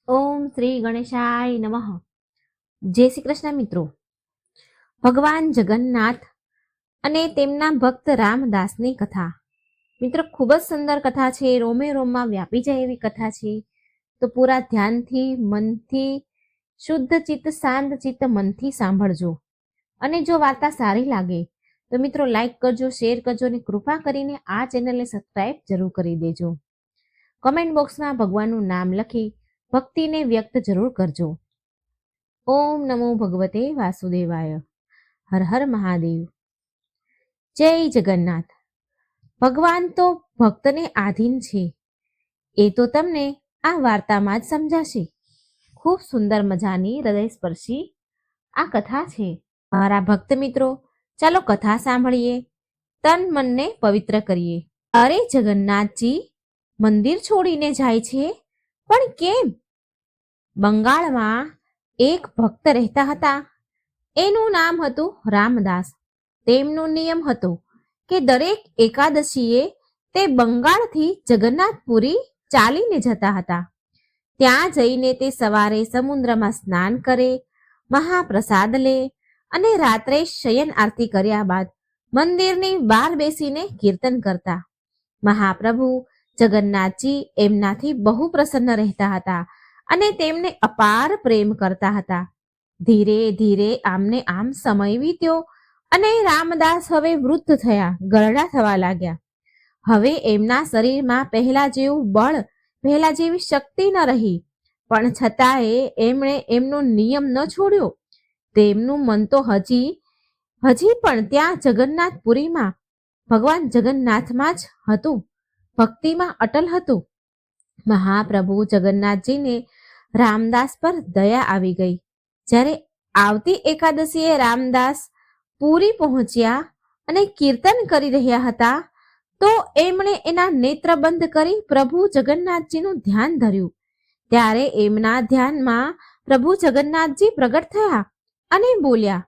ઓમ શ્રી ગણેશાય નમઃ. જય શ્રી કૃષ્ણ મિત્રો. ભગવાન જગન્નાથ અને તેમના ભક્ત રામદાસની કથા. મિત્રો ખૂબ જ સુંદર કથા છે, રોમે રોમમાં વ્યાપી જાય એવી કથા છે. તો પૂરા ધ્યાનથી, મનથી, શુદ્ધ ચિત્ત, શાંત ચિત્ત મનથી સાંભળજો. અને જો વાર્તા સારી લાગે તો મિત્રો લાઈક કરજો, શેર કરજો અને કૃપા કરીને આ ચેનલને સબસ્ક્રાઇબ જરૂર કરી દેજો. કમેન્ટ બોક્સમાં ભગવાનનું નામ લખી ભક્તિને વ્યક્ત જરૂર કરજો. ઓમ નમો ભગવતે વાસુદેવાય. હર હર મહાદેવ. જય જગન્નાથ. ભગવાન તો ભક્તને આધીન છે, એ તો તમને આ વાર્તામાં જ સમજાશે. ખૂબ સુંદર મજાની હૃદયસ્પર્શી આ કથા છે. મારા ભક્ત મિત્રો, ચાલો કથા સાંભળીએ, તન મનને પવિત્ર કરીએ. અરે જગન્નાથજી મંદિર છોડીને જાય છે, પણ કેમ? બંગાળમાં એક ભક્ત રહેતા હતા. એનું નામ હતું રામદાસ. તેમનો નિયમ હતો કે દરેક એકાદશીએ તે બંગાળથી જગન્નાથપુરી ચાલીને જતા હતા. ત્યાં જઈને તે સવારે સમુદ્રમાં સ્નાન કરે, મહાપ્રસાદ લે અને રાત્રે શયન આરતી કર્યા બાદ મંદિરની બહાર બેસીને કીર્તન કરતા. મહાપ્રભુ જગન્નાથજી એમનાથી બહુ પ્રસન્ન રહેતા હતા અને તેમને અપાર પ્રેમ કરતા હતા. ધીરે ધીરે આમને આમ સમય વીત્યો અને રામદાસ હવે વૃદ્ધ થયા, ગરડા થવા લાગ્યા. હવે એમના શરીરમાં પહેલા જેવું બળ, પહેલા જેવી શક્તિ ન રહી, પણ છતાંય એમણે એમનો નિયમ ન છોડ્યો. તેમનું મન તો હજી પણ ત્યાં જગન્નાથપુરીમાં, ભગવાન જગન્નાથમાં જ હતું, ભક્તિમાં અટલ હતું. મહાપ્રભુ જગન્નાથજીને રામદાસ પર દયા આવી ગઈ. જ્યારે આવતી એકાદશીએ રામદાસ પુરી પહોંચ્યા અને કીર્તન કરી રહ્યા હતા, તો એમણે એના નેત્ર બંધ કરી પ્રભુ જગન્નાથજીનું ધ્યાન ધર્યું. ત્યારે એમના ધ્યાનમાં પ્રભુ જગન્નાથજી પ્રગટ થયા અને બોલ્યા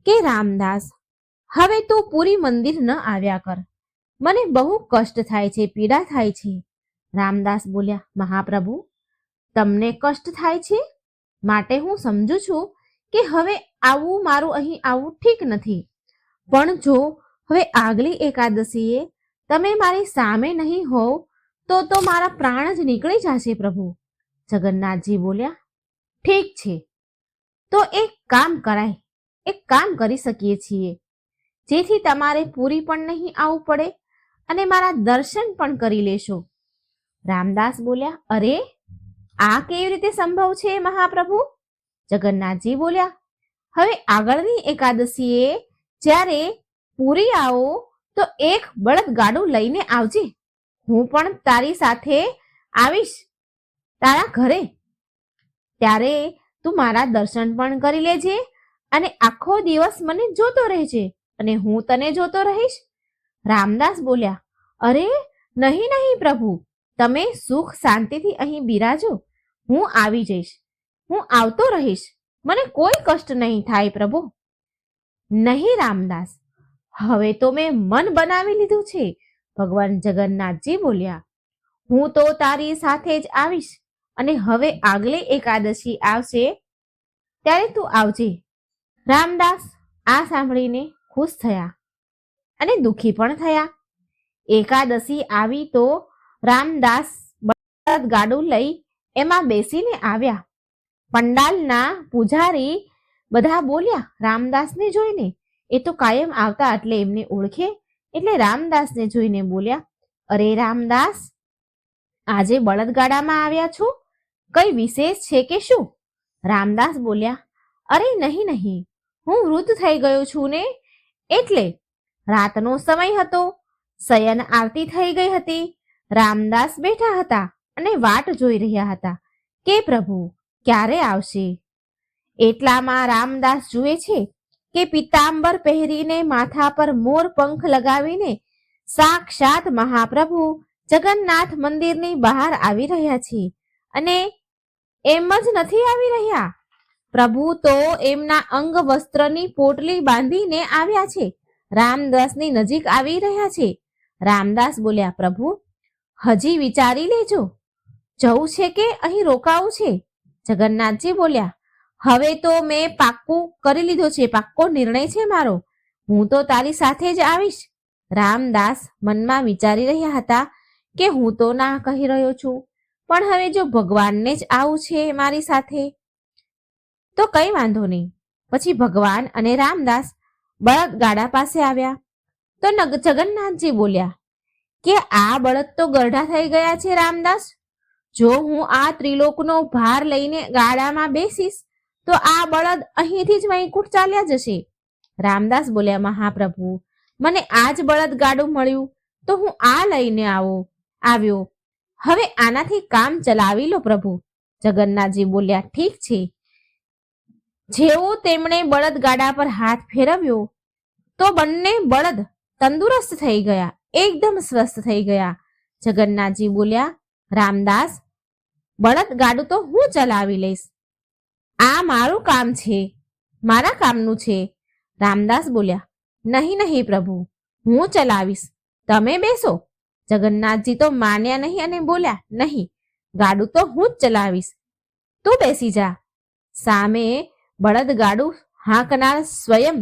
કે રામદાસ, હવે તું પુરી મંદિર ન આવ્યા કર, મને બહુ કષ્ટ થાય છે, પીડા થાય છે. રામદાસ બોલ્યા, મહાપ્રભુ, તમને કષ્ટ થાય છે માટે હું સમજુ છું કે હવે આવું મારું અહીં આવું ઠીક નથી, પણ જો હવે આગલી એકાદશીએ તમે મારી સામે નહીં હોવ તો મારા પ્રાણ જ નીકળી જશે પ્રભુ. જગન્નાથજી બોલ્યા, ઠીક છે, તો એક કામ કરાય, એક કામ કરી શકીએ છીએ, જેથી તમારે પૂરી પણ નહીં આવવું પડે અને મારા દર્શન પણ કરી લેશો. રામદાસ બોલ્યા, અરે આ કેવી રીતે સંભવ છે મહાપ્રભુ? જગન્નાથજી બોલ્યા, હવે આગળની એકાદશીએ જ્યારે પૂરી આવો તો એક બળદગાડું લઈને આવજે, હું પણ તારી સાથે આવીશ તારા ઘરે. ત્યારે તું મારા દર્શન પણ કરી લેજે અને આખો દિવસ મને જોતો રહેજે અને હું તને જોતો રહીશ. રામદાસ બોલ્યા, અરે નહીં નહીં પ્રભુ, તમે સુખ શાંતિથી અહીં બિરાજો, હું આવી જઈશ, હું આવતો રહીશ, મને કોઈ કષ્ટ નહીં થાય પ્રભુ. નહીં રામદાસ, હવે તો મેં મન બનાવી લીધું છે. ભગવાન જગન્નાથજી બોલ્યા, હું તો તારી સાથે જ આવીશ અને હવે આગલી એકાદશી આવશે ત્યારે તું આવજે. રામદાસ આ સાંભળીને ખુશ થયા અને દુઃખી પણ થયા. એકાદશી આવી તો રામદાસ બળદગાડું લઈ એમાં બેસીને આવ્યા. પંડાલના પૂજારી બધા બોલ્યા રામદાસને જોઈને, એ તો કાયમ આવતા એટલે એમને ઓળખે, એટલે રામદાસને જોઈને બોલ્યા, અરે રામદાસ, આજે બળદગાડામાં આવ્યા છો, કઈ વિશેષ છે કે શું? રામદાસ બોલ્યા, અરે નહીં નહીં, હું વૃદ્ધ થઈ ગયો છું ને, એટલે રાતનો સમય હતો, શયન આરતી થઈ ગઈ હતી. રામદાસ બેઠા હતા અને વાટ જોઈ રહ્યા હતા કે પ્રભુ ક્યારે આવશે. એટલામાં રામદાસ જુએ છે કે પિતાંબર પહેરીને માથા પર મોર પંખ લગાવીને સાક્ષાત મહાપ્રભુ જગન્નાથ મંદિરની બહાર આવી રહ્યા છે. અને એમ જ નથી આવી રહ્યા, પ્રભુ તો એમના અંગ વસ્ત્રની પોટલી બાંધીને આવ્યા છે, રામદાસની નજીક આવી રહ્યા છે. રામદાસ બોલ્યા, પ્રભુ હજી વિચારી લેજો, જવું છે કે અહીં રોકાવું છે, જગન્નાથજી બોલ્યા, હવે તો મેં પાક્કું કરી લીધો છે, પાક્કો નિર્ણય છે મારો, હું તો તારી સાથે જ આવીશ. રામદાસ મનમાં વિચારી રહ્યા હતા કે હું તો ના કહી રહ્યો છું, પણ હવે જો ભગવાનને જ આવું છે મારી સાથે તો કઈ વાંધો નહીં. પછી ભગવાન અને રામદાસ બળદગાડા પાસે આવ્યા તો જગન્નાથજી બોલ્યા કે આ બળદ તો ગરડા થઈ ગયા છે રામદાસ, જો હું આ ત્રિલોકનો ભાર લઈને ગાડામાં બેસીશ તો આ બળદ અહીંથી જ વૈકુંઠ ચાલ્યા જશે. રામદાસ બોલ્યા, મહાપ્રભુ, મને આ જ બળદ ગાડું મળ્યું તો હું આ લઈને આવ્યો, હવે આનાથી કામ ચલાવી લો પ્રભુ. જગન્નાથજી બોલ્યા, ઠીક છે. જેવું તેમણે બળદ ગાડા પર હાથ ફેરવ્યો તો બંને બળદ તંદુરસ્ત થઈ ગયા, એકદમ સ્વસ્થ થઈ ગયા. જગન્નાથજી બોલ્યા, રામદાસ, બળદ ગાડું તો હું ચલાવી લઈશ, આ મારું કામ છે, મારા કામનું છે. રામદાસ બોલ્યા, નહીં નહીં પ્રભુ, હું ચલાવીશ, તમે બેસો. જગન્નાથજી તો માન્યા નહીં અને બોલ્યા, નહીં, ગાડું તો હું જ ચલાવીશ, તું બેસી જા. સામે બળદ ગાડું હાંકનાર સ્વયં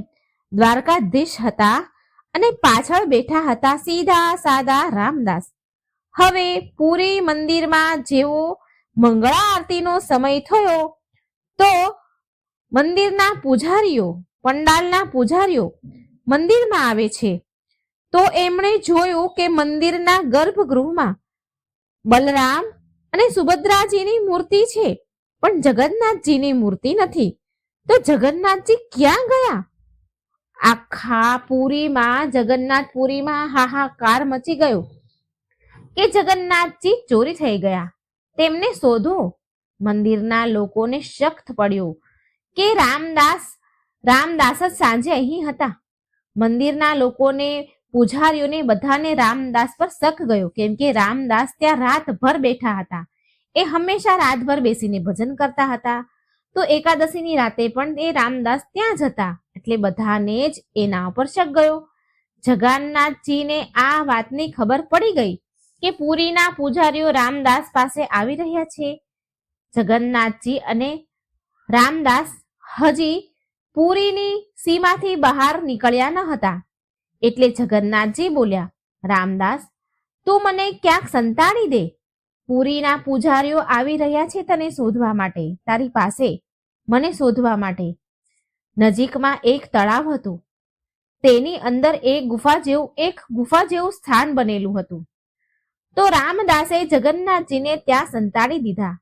દ્વારકાધીશ હતા અને પાછળ બેઠા હતા સીધા સાદા રામદાસ. હવે પુરી મંદિરમાં જેવો મંગળા આરતીનો સમય થયો તો મંદિરના પૂજારીઓ, પંડાલના પૂજારીઓ મંદિરમાં આવે છે તો એમણે જોયું કે મંદિરના ગર્ભગૃહમાં બલરામ અને સુભદ્રાજીની મૂર્તિ છે પણ જગન્નાથજીની મૂર્તિ નથી. તો જગન્નાથજી ક્યાં ગયા? આખા પુરીમાં, જગન્નાથપુરીમાં હાહાકાર મચી ગયો કે જગન્નાથજી ચોરી થઈ ગયા, તેમને શોધો. મંદિરના લોકોને શક પડ્યો કે રામદાસ જ સાંજે અહીં હતા. મંદિરના લોકોને, પૂજારીઓને બધાને રામદાસ પર શક ગયો, કેમ કે રામદાસ ત્યાં રાતભર બેઠા હતા. એ હંમેશા રાતભર બેસીને ભજન કરતા હતા, તો એકાદશીની રાતે પણ એ રામદાસ ત્યાં જ હતા, એટલે બધાને જ એના ઉપર શક ગયો. જગન્નાથજીને આ વાતની ખબર પડી ગઈ કે પુરીના પૂજારીઓ રામદાસ પાસે આવી રહ્યા છે. જગન્નાથજી અને રામદાસ હજી પુરીની સીમાથી બહાર નીકળ્યા ન હતા, એટલે જગન્નાથજી બોલ્યા, રામદાસ, તું મને ક્યાંક સંતાડી દે, પુરીના પૂજારીઓ આવી રહ્યા છે તને શોધવા માટે, તારી પાસે મને શોધવા માટે. નજીકમાં એક તળાવ હતું, તેની અંદર એક ગુફા જેવું સ્થાન બનેલું હતું. તો રામદાસે જગન્નાથજીને ત્યાં સંતાડી દીધા,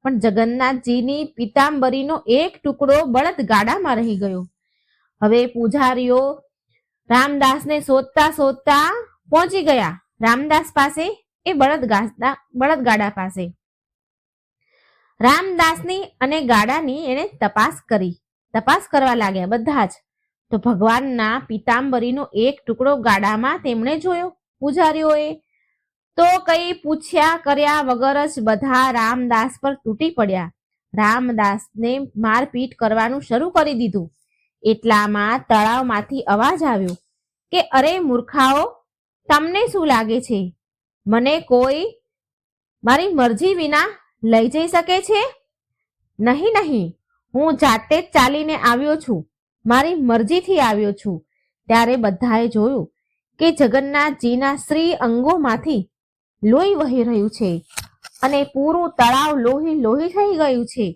પણ જગન્નાથજીની પીતાંબરીનો એક ટુકડો બળદ ગાડામાં રહી ગયો. હવે પૂજારીઓ રામદાસને શોધતા શોધતા પહોંચી ગયા રામદાસ પાસે, એ બળદગાડા પાસે. રામદાસની અને ગાડાની એને તપાસ કરવા લાગ્યા બધા જ. તો ભગવાનના પીતાંબરીનો એક ટુકડો ગાડામાં તેમણે જોયો પૂજારીઓએ. તો કઈ પૂછ્યા કર્યા વગર જ બધા રામદાસ પર તૂટી પડ્યા, રામદાસને મારપીટ કરવાનું શરૂ કરી દીધું. એટલામાં તળાવમાંથી અવાજ આવ્યો કે અરે મૂર્ખાઓ, તમને શું લાગે છે મને કોઈ મારી મરજી વિના લઈ જઈ શકે છે? નહીં નહીં, હું જાતે જ ચાલીને આવ્યો છું, મારી મરજીથી આવ્યો છું. ત્યારે બધાએ જોયું કે જગન્નાથજીના શ્રી અંગોમાંથી લોહી વહી રહ્યું છે અને પૂરું તળાવ લોહી થઈ ગયું છે.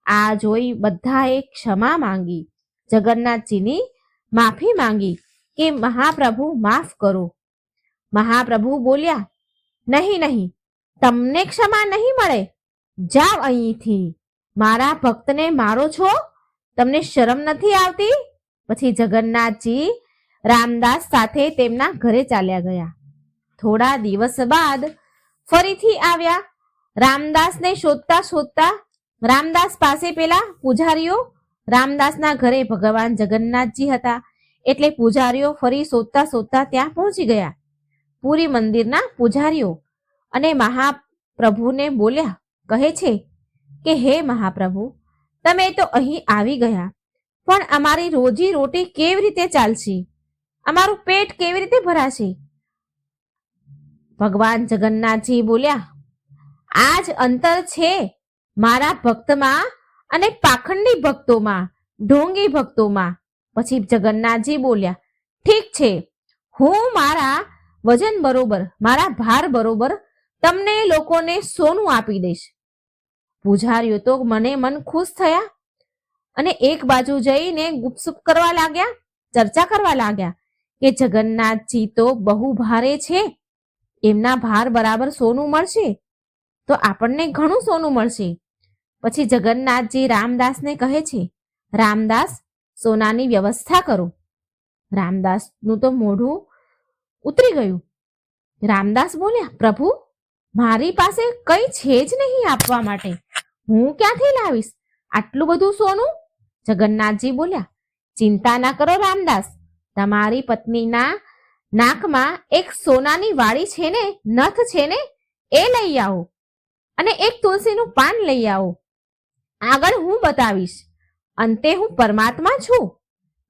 આ જોઈ બધાએ ક્ષમા માંગી, જગન્નાથજીની માફી માંગી કે મહાપ્રભુ માફ કરો. મહાપ્રભુ બોલ્યા, નહીં, તમને ક્ષમા નહીં મળે, જાઓ અહીંથી, મારા ભક્તને મારો છો, તમને શરમ નથી આવતી? પછી જગન્નાથજી રામદાસ સાથે તેમના ઘરે ચાલ્યા ગયા. થોડા દિવસ બાદ ફરીથી આવ્યા. રામદાસને શોધતા રામદાસ પાસે પેલા પૂજારીઓ, રામદાસના ઘરે ભગવાન જગન્નાથજી હતા, એટલે પૂજારીઓ ફરી શોધતા ત્યાં પહોંચી ગયા. પુરી મંદિરના પૂજારીઓ અને મહાપ્રભુને બોલ્યા, કહે છે કે હે મહાપ્રભુ, તમે તો અહીં આવી ગયા, પણ અમારી રોજી રોટી કેવી રીતે ચાલશે? અમારું પેટ કેવી રીતે ભરાશે? ભગવાન જગન્નાથજી બોલ્યા, આ જ અંતર છે મારા ભક્તમાં અને પાખંડી ભક્તોમાં, ઢોંગી ભક્તોમાં. પછી જગન્નાથજી બોલ્યા, ઠીક છે, હું મારા વજન બરોબર, મારા ભાર બરોબર તમને લોકોને સોનું આપી દઈશ. પૂજારીઓ તો મને મન ખુશ થયા અને એક બાજુ જઈને ગુપસુપ કરવા લાગ્યા, ચર્ચા કરવા લાગ્યા કે જગન્નાથજી તો બહુ ભારે છે, એમના ભાર બરાબર સોનું મળશે તો આપણને ઘણું સોનું મળશે. પછી જગન્નાથજી રામદાસને કહે છે, રામદાસ, સોનાની વ્યવસ્થા કરો. રામદાસનું તો મોઢું ઉતરી ગયું. રામદાસ બોલ્યા, પ્રભુ, મારી પાસે કઈ છે જ નહીં આપવા માટે, હું ક્યાંથી લાવીશ આટલું બધું સોનું? જગન્નાથજી બોલ્યા, ચિંતા ના કરો રામદાસ, તમારી પત્નીના નાકમાં એક સોનાની વાળી છે ને, નથ છે ને, એ લઈ આવો અને એક તુલસીનું પાન લઈ આવો. આગળ હું બતાવીશ, અંતે હું પરમાત્મા છું.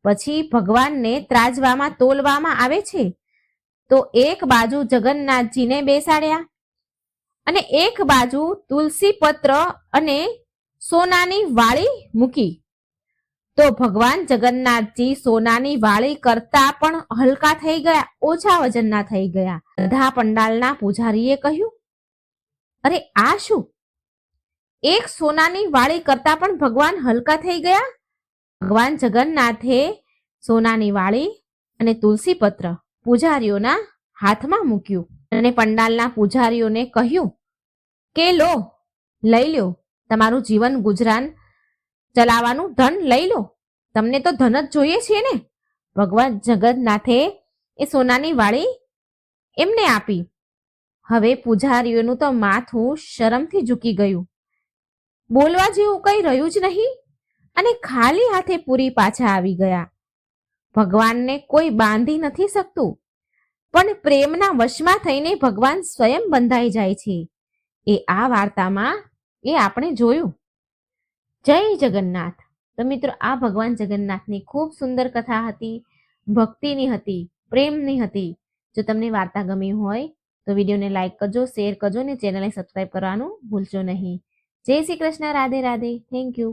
પછી ભગવાનને ત્રાજવામાં તોલવામાં આવે છે તો એક બાજુ જગન્નાથજીને બેસાડ્યા અને એક બાજુ તુલસી પત્ર અને સોનાની વાળી મૂકી. તો ભગવાન જગન્નાથજી સોનાની વાળી કરતા પણ હલકા થઈ ગયા, ઓછા વજનના થઈ ગયા. બધા પંડાલના પૂજારીએ કહ્યું, અરે આ શું? એક સોનાની વાળી કરતા પણ ભગવાન હલકા થઈ ગયા? ભગવાન જગન્નાથે સોનાની વાળી અને તુલસી પત્ર પૂજારીઓના હાથમાં મૂક્યું અને પંડાલના પૂજારીઓને કહ્યું કે લો, લઈ લો, તમારું જીવન ગુજરાન ચલાવવાનું ધન લઈ લો, તમને તો ધન જ જોઈએ છે ને. ભગવાન જગન્નાથે એ સોનાની વાળી એમને આપી. હવે પૂજારીઓનું તો માથું શરમથી ઝૂકી ગયું, બોલવા જેવું કઈ રહ્યું જ નહીં અને ખાલી હાથે પૂરી પાછા આવી ગયા. ભગવાનને કોઈ બાંધી નથી શકતું, પણ પ્રેમના વશમાં થઈને ભગવાન સ્વયં બંધાઈ જાય છે. એ આ વાર્તામાં એ આપણે જોયું. જય જગન્નાથ. તો મિત્રો, આ ભગવાન જગન્નાથની ખૂબ સુંદર કથા હતી, ભક્તિની હતી, પ્રેમની હતી. જો તમને વાર્તા ગમી હોય તો વિડીયોને લાઈક કરજો, શેર કરજો અને ચેનલને સબસ્ક્રાઈબ કરવાનું ભૂલશો નહીં. જય શ્રી કૃષ્ણ. રાધે રાધે. Thank you.